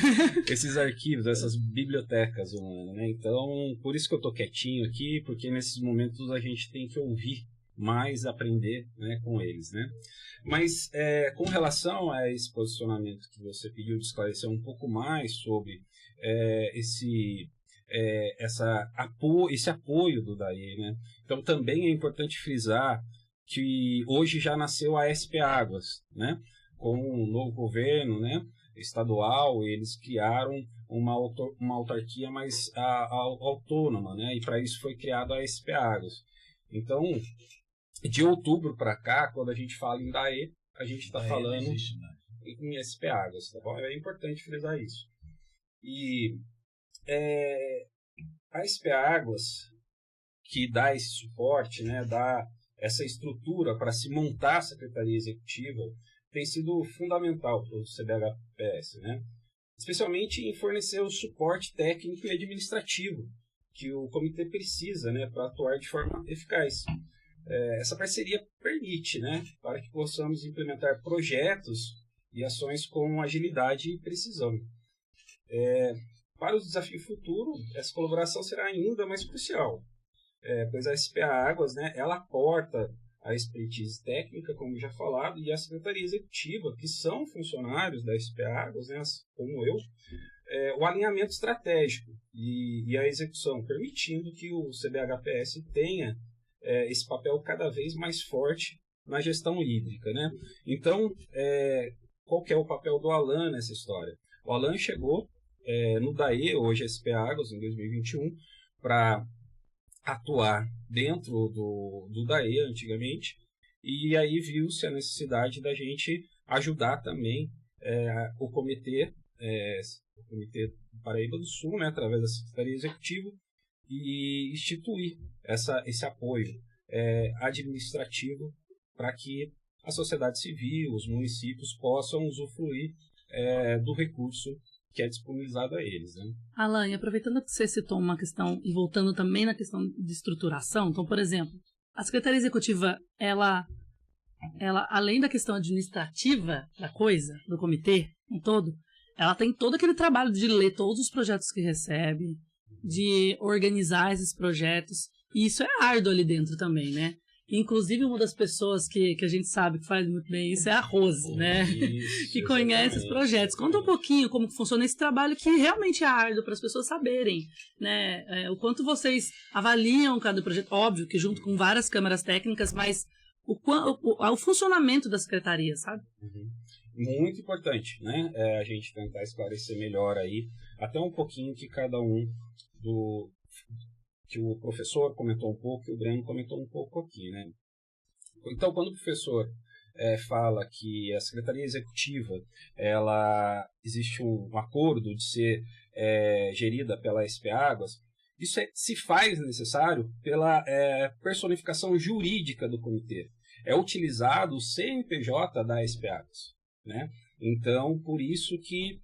Esses arquivos, essas bibliotecas humanas, né? Então, por isso que eu tô quietinho aqui, porque nesses momentos a gente tem que ouvir mais, aprender, né, com eles, né? Mas com relação a esse posicionamento que você pediu de esclarecer um pouco mais sobre esse apoio do DAE, né? Então também é importante frisar que hoje já nasceu a SP Águas, né? Com um novo governo, né, estadual, eles criaram uma autarquia mais autônoma, né? E para isso foi criado a SP Águas. Então, de outubro para cá, quando a gente fala em DAE, a gente está falando em SP Águas, tá bom? É importante frisar isso. E a SP Águas, que dá esse suporte, né, dá essa estrutura para se montar a Secretaria Executiva, tem sido fundamental para o CBHPS, né? Especialmente em fornecer o suporte técnico e administrativo que o comitê precisa, né, para atuar de forma eficaz. Essa parceria permite, né, para que possamos implementar projetos e ações com agilidade e precisão. Para o desafio futuro, essa colaboração será ainda mais crucial, pois a SPA Águas, né, ela aporta a expertise técnica, como já falado, e a Secretaria Executiva, que são funcionários da SPA Águas, né, como eu, o alinhamento estratégico e a execução, permitindo que o CBHPS tenha esse papel cada vez mais forte na gestão hídrica, né? Então, qual que é o papel do Alan nessa história? O Alan chegou no DAE, hoje SPA Águas, em 2021, para atuar dentro do DAE antigamente, e aí viu-se a necessidade da gente ajudar também o comitê do Paraíba do Sul, né, através da Secretaria Executiva, e instituir esse apoio administrativo para que a sociedade civil, os municípios possam usufruir do recurso que é disponibilizado a eles, né? Alan, e aproveitando que você citou uma questão e voltando também na questão de estruturação, então, por exemplo, a Secretaria Executiva, ela além da questão administrativa da coisa, do comitê um todo, ela tem todo aquele trabalho de ler todos os projetos que recebe, de organizar esses projetos, e isso é árduo ali dentro também, né? Inclusive, uma das pessoas que a gente sabe que faz muito bem isso é a Rose, né? Isso, que conhece os projetos. Conta um pouquinho como funciona esse trabalho, que realmente é árduo, para as pessoas saberem, né? O quanto vocês avaliam cada projeto. Óbvio que junto com várias câmaras técnicas, mas o funcionamento da secretaria, sabe? Uhum. Muito importante, né? A gente tentar esclarecer melhor aí, até um pouquinho que cada um que o professor comentou um pouco, que o Breno comentou um pouco aqui, né? Então, quando o professor fala que a Secretaria Executiva, existe um acordo de ser gerida pela SP Águas, isso se faz necessário pela personificação jurídica do comitê. É utilizado o CNPJ da SP Águas, né? Então, por isso que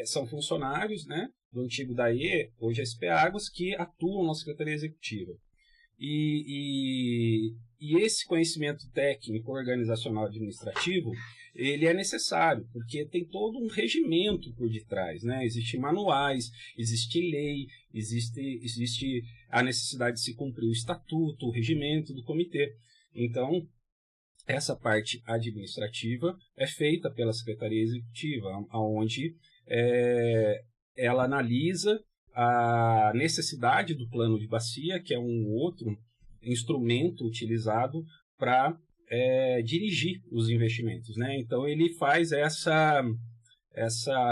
são funcionários, né, do antigo DAE, hoje SP Águas, que atuam na Secretaria Executiva. E esse conhecimento técnico, organizacional, administrativo, ele é necessário, porque tem todo um regimento por detrás, né? Existem manuais, existe lei, existe a necessidade de se cumprir o estatuto, o regimento do comitê. Então, essa parte administrativa é feita pela Secretaria Executiva, onde ela analisa a necessidade do plano de bacia, que é um outro instrumento utilizado para dirigir os investimentos, né? Então ele faz essa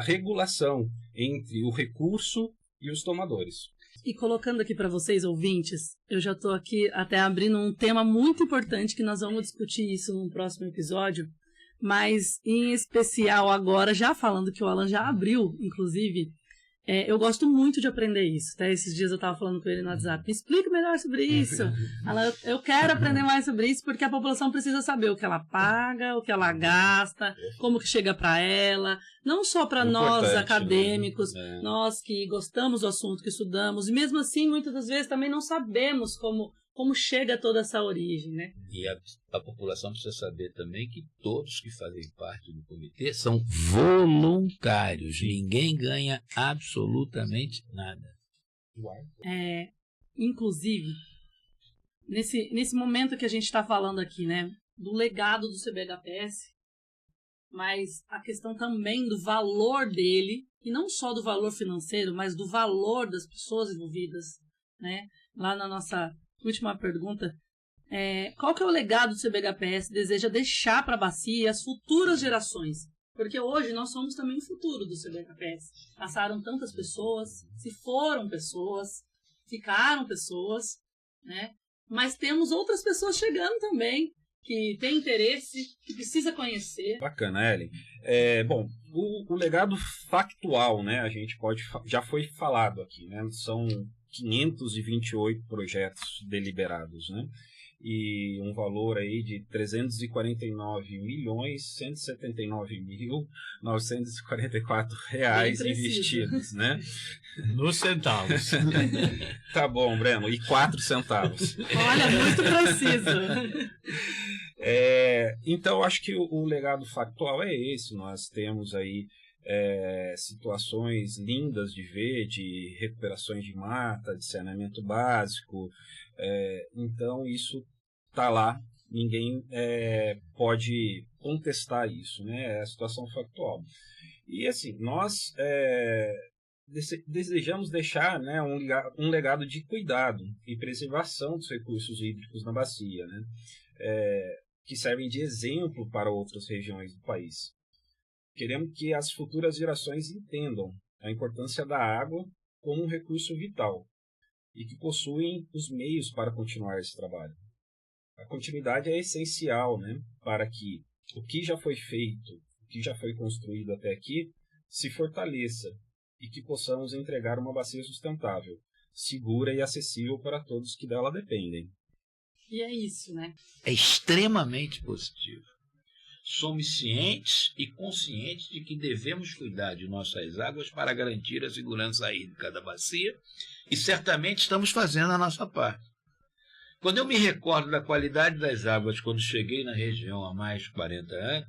regulação entre o recurso e os tomadores. E colocando aqui para vocês, ouvintes, eu já estou aqui até abrindo um tema muito importante que nós vamos discutir isso no próximo episódio, mas em especial agora, já falando que o Alan já abriu, inclusive, eu gosto muito de aprender isso. Até esses dias eu estava falando com ele no WhatsApp. Me explica melhor sobre isso. Alan, eu quero aprender mais sobre isso porque a população precisa saber o que ela paga, o que ela gasta, como que chega para ela. Não só para nós acadêmicos, né? Nós que gostamos do assunto, que estudamos. E mesmo assim, muitas das vezes também não sabemos como chega toda essa origem, né? E a população precisa saber também que todos que fazem parte do comitê são voluntários. Ninguém ganha absolutamente nada. Inclusive, nesse momento que a gente está falando aqui, né, do legado do CBHPS, mas a questão também do valor dele, e não só do valor financeiro, mas do valor das pessoas envolvidas, né? Lá na nossa última pergunta, qual que é o legado do CBHPS deseja deixar para a bacia e as futuras gerações? Porque hoje nós somos também o futuro do CBHPS. Passaram tantas pessoas, se foram pessoas, ficaram pessoas, né? Mas temos outras pessoas chegando também, que tem interesse, que precisa conhecer. Bacana, Ellen. Bom, o legado factual, né? A gente já foi falado aqui, né? São 528 projetos deliberados, né? E um valor aí de 349.179.944 reais investidos, né? Nos centavos. Tá bom, Breno. E 4 centavos. Olha, muito preciso. Então, acho que o legado factual é esse. Nós temos aí situações lindas de ver, de recuperações de mata, de saneamento básico. Então isso está lá, ninguém pode contestar isso, né? É a situação factual. E assim, nós desejamos deixar, né, um legado de cuidado e preservação dos recursos hídricos na bacia, né? Que servem de exemplo para outras regiões do país. Queremos que as futuras gerações entendam a importância da água como um recurso vital e que possuem os meios para continuar esse trabalho. A continuidade é essencial, né, para que o que já foi feito, o que já foi construído até aqui, se fortaleça e que possamos entregar uma bacia sustentável, segura e acessível para todos que dela dependem. E é isso, né? É extremamente positivo. Somos cientes e conscientes de que devemos cuidar de nossas águas para garantir a segurança hídrica da bacia e certamente estamos fazendo a nossa parte. Quando eu me recordo da qualidade das águas quando cheguei na região há mais de 40 anos,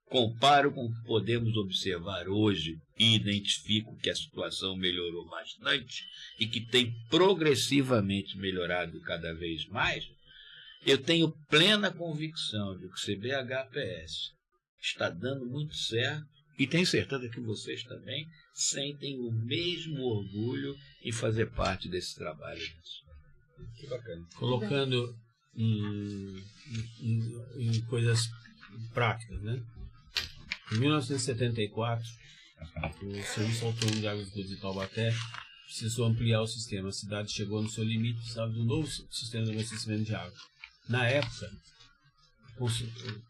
comparo com o que podemos observar hoje e identifico que a situação melhorou bastante e que tem progressivamente melhorado cada vez mais, eu tenho plena convicção de que o CBHPS está dando muito certo e tenho certeza que vocês também sentem o mesmo orgulho em fazer parte desse trabalho. Que bacana. Colocando em coisas práticas, né? Em 1974, o Serviço Autônomo de Águas de Taubaté precisou ampliar o sistema. A cidade chegou no seu limite, precisava de um novo sistema de abastecimento de água. Na época,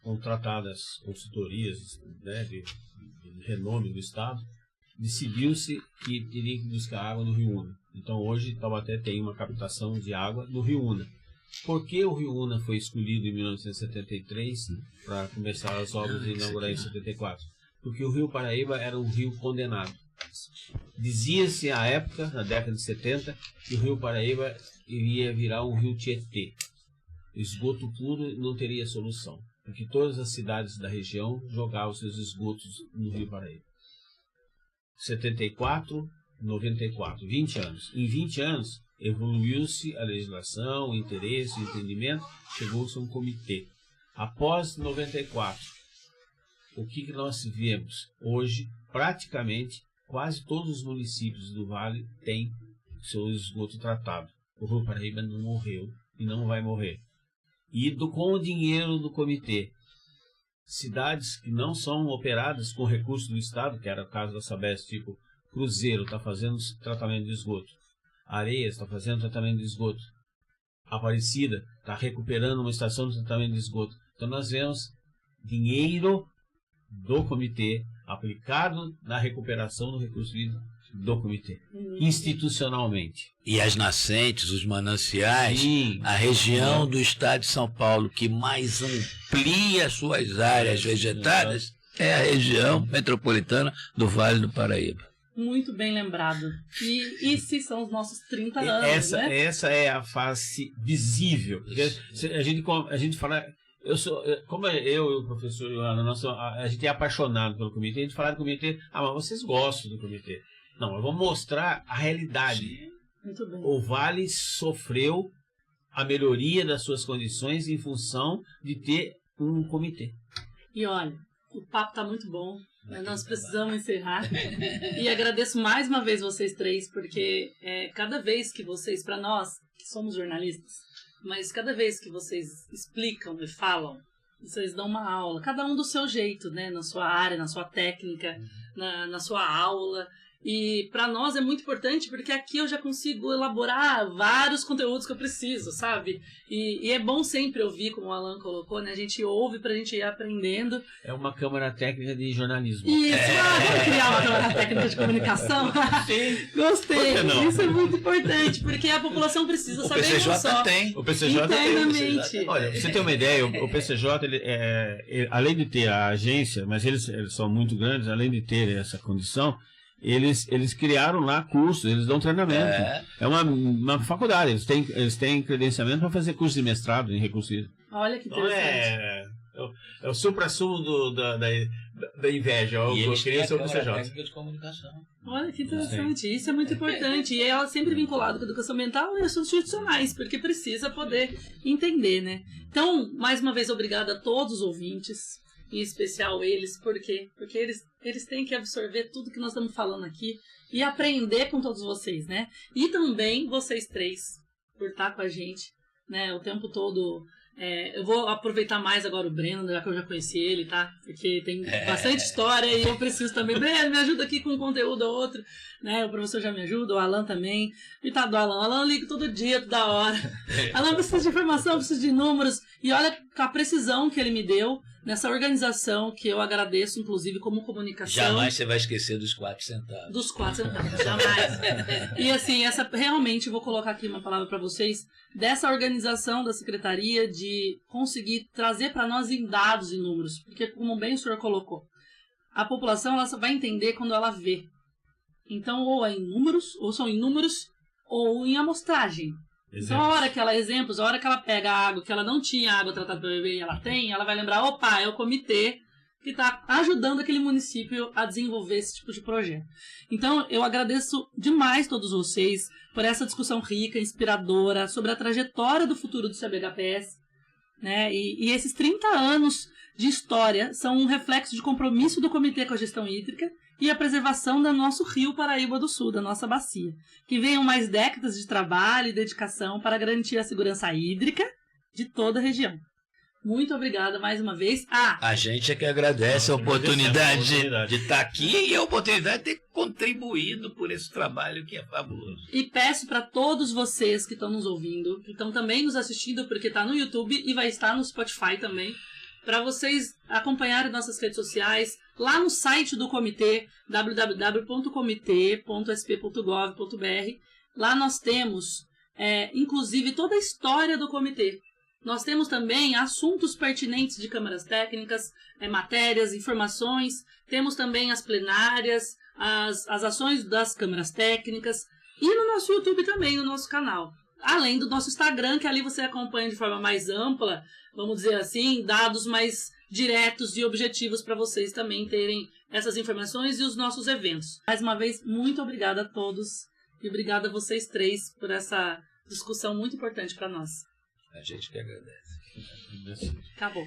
contratadas consultorias, né, de renome do Estado, decidiu-se que teria que buscar água no Rio Una. Então hoje Taubaté tem uma captação de água no Rio Una. Por que o Rio Una foi escolhido em 1973 para começar as obras e inaugurar em 74? Porque o Rio Paraíba era um rio condenado. Dizia-se à época, na década de 70, que o Rio Paraíba iria virar um rio Tietê. Esgoto puro não teria solução, porque todas as cidades da região jogavam seus esgotos no Rio Paraíba. 74, 94, 20 anos. Em 20 anos, evoluiu-se a legislação, o interesse, o entendimento, chegou-se a um comitê. Após 94, o que nós vemos? Hoje, praticamente, quase todos os municípios do Vale têm seu esgoto tratado. O Rio Paraíba não morreu e não vai morrer. E com o dinheiro do comitê, cidades que não são operadas com recursos do Estado, que era o caso da Sabesp, tipo Cruzeiro está fazendo tratamento de esgoto, Areias está fazendo tratamento de esgoto, Aparecida está recuperando uma estação de tratamento de esgoto. Então nós vemos dinheiro do comitê aplicado na recuperação do recurso do comitê, institucionalmente. E as nascentes, os mananciais, Sim. a região do estado de São Paulo que mais amplia suas áreas vegetadas é a região metropolitana do Vale do Paraíba. Muito bem lembrado. E se são os nossos 30 anos, né? Essa é a face visível. A gente fala... Como eu e o professor Ioana, a gente é apaixonado pelo comitê, a gente fala do comitê, mas vocês gostam do comitê. Não, eu vou mostrar a realidade. Muito bem. O Vale sofreu a melhoria das suas condições em função de ter um comitê. E olha, o papo está muito bom, mas nós precisamos encerrar. E agradeço mais uma vez vocês três, porque cada vez que vocês, para nós, que somos jornalistas, mas cada vez que vocês explicam e falam, vocês dão uma aula, cada um do seu jeito, né? Na sua área, na sua técnica, na sua aula. E para nós é muito importante porque aqui eu já consigo elaborar vários conteúdos que eu preciso, sabe? E é bom sempre ouvir, como o Alan colocou, né? A gente ouve pra gente ir aprendendo. É uma câmara técnica de jornalismo. Isso, vamos criar uma câmara técnica de comunicação. Sim. Gostei. Não? Isso é muito importante, porque a população precisa saber PCJ não só. tem. O PCJ Internamente. tem. Olha, pra você ter uma ideia, o PCJ, além de ter a agência, mas eles são muito grandes, além de ter essa condição, eles criaram lá cursos, eles dão treinamento. É uma faculdade, eles têm credenciamento para fazer curso de mestrado em recursos hídricos. Olha que Então interessante. é o supra-sumo da inveja. Eu queria ser o PCJ. Técnica de comunicação. Olha que interessante, isso é muito importante. E ela sempre vinculada com a educação ambiental e assuntos institucionais, porque precisa poder entender, né? Então, mais uma vez, obrigada a todos os ouvintes, em especial eles, por quê? Porque eles têm que absorver tudo que nós estamos falando aqui e aprender com todos vocês, né? E também vocês três, por estar com a gente, né, o tempo todo. Eu vou aproveitar mais agora o Breno, já que eu já conheci ele, tá? Porque tem bastante história e eu preciso também. Breno, me ajuda aqui com um conteúdo ou outro, né? O professor já me ajuda, o Alan também. E tá do Alan. O Alan liga todo dia, toda hora. Alan precisa de informação, precisa de números. E olha a precisão que ele me deu nessa organização, que eu agradeço, inclusive, como comunicação. Jamais você vai esquecer dos 4 centavos. Dos 4 centavos, jamais. E assim, realmente, vou colocar aqui uma palavra para vocês, dessa organização da Secretaria de conseguir trazer para nós em dados e números, porque como bem o senhor colocou, a população ela só vai entender quando ela vê. Então, ou é em números, ou são em números, ou em amostragem. Então, a hora que ela pega a água, que ela não tinha água tratada para beber e ela tem, ela vai lembrar, opa, é o comitê que está ajudando aquele município a desenvolver esse tipo de projeto. Então, eu agradeço demais todos vocês por essa discussão rica, inspiradora, sobre a trajetória do futuro do CBHPS, né? E esses 30 anos de história são um reflexo de compromisso do comitê com a gestão hídrica e a preservação do nosso rio Paraíba do Sul, da nossa bacia. Que venham mais décadas de trabalho e dedicação para garantir a segurança hídrica de toda a região. Muito obrigada mais uma vez. A gente é que agradece a oportunidade de estar aqui e a oportunidade de ter contribuído por esse trabalho que é fabuloso. E peço para todos vocês que estão nos ouvindo, que estão também nos assistindo, porque está no YouTube e vai estar no Spotify também, para vocês acompanharem nossas redes sociais, lá no site do comitê, www.comitê.sp.gov.br. Lá nós temos, inclusive, toda a história do comitê. Nós temos também assuntos pertinentes de câmaras técnicas, matérias, informações. Temos também as plenárias, as ações das câmaras técnicas. E no nosso YouTube também, no nosso canal. Além do nosso Instagram, que ali você acompanha de forma mais ampla, vamos dizer assim, dados mais diretos e objetivos para vocês também terem essas informações e os nossos eventos. Mais uma vez, muito obrigada a todos e obrigada a vocês três por essa discussão muito importante para nós. A gente que agradece. Acabou.